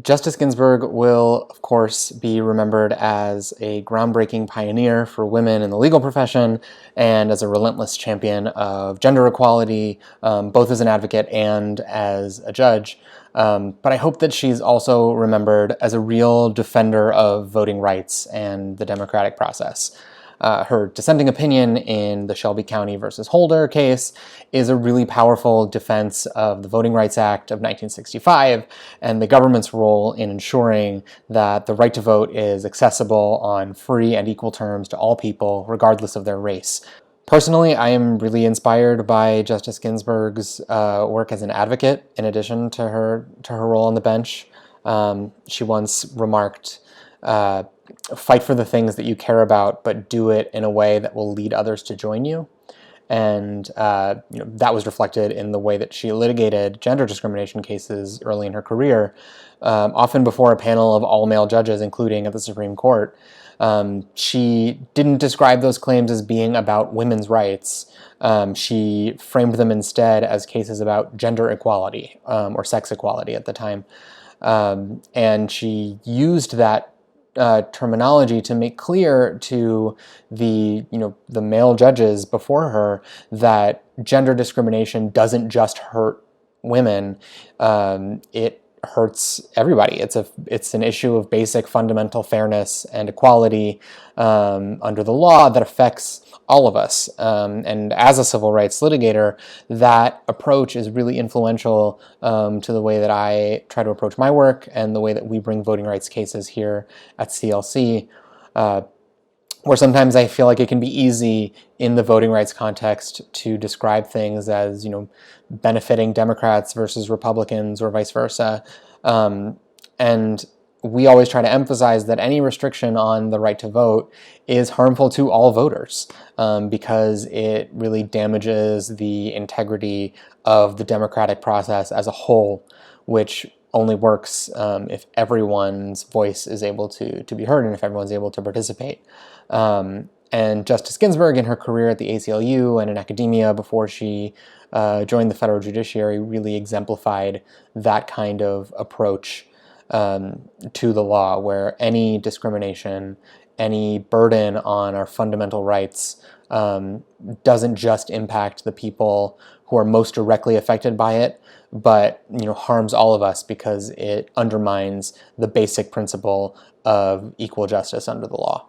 Justice Ginsburg will, of course, be remembered as a groundbreaking pioneer for women in the legal profession and as a relentless champion of gender equality, both as an advocate and as a judge. But I hope that she's also remembered as a real defender of voting rights and the democratic process. Her dissenting opinion in the Shelby County versus Holder case is a really powerful defense of the Voting Rights Act of 1965 and the government's role in ensuring that the right to vote is accessible on free and equal terms to all people, regardless of their race. Personally, I am really inspired by Justice Ginsburg's work as an advocate, in addition to her role on the bench. She once remarked, fight for the things that you care about, but do it in a way that will lead others to join you. And that was reflected in the way that she litigated gender discrimination cases early in her career, often before a panel of all-male judges, including at the Supreme Court. She didn't describe those claims as being about women's rights. She framed them instead as cases about gender equality, or sex equality at the time. And she used that terminology to make clear to the male judges before her that gender discrimination doesn't just hurt women; it hurts everybody. It's an issue of basic fundamental fairness and equality under the law that affects all of us. And as a civil rights litigator, that approach is really influential to the way that I try to approach my work and the way that we bring voting rights cases here at CLC. Where sometimes I feel like it can be easy in the voting rights context to describe things as, benefiting Democrats versus Republicans or vice versa. And we always try to emphasize that any restriction on the right to vote is harmful to all voters because it really damages the integrity of the democratic process as a whole, which only works if everyone's voice is able to be heard and if everyone's able to participate. And Justice Ginsburg, in her career at the ACLU and in academia before she joined the federal judiciary, really exemplified that kind of approach to the law, where any discrimination, any burden on our fundamental rights doesn't just impact the people who are most directly affected by it, but harms all of us because it undermines the basic principle of equal justice under the law.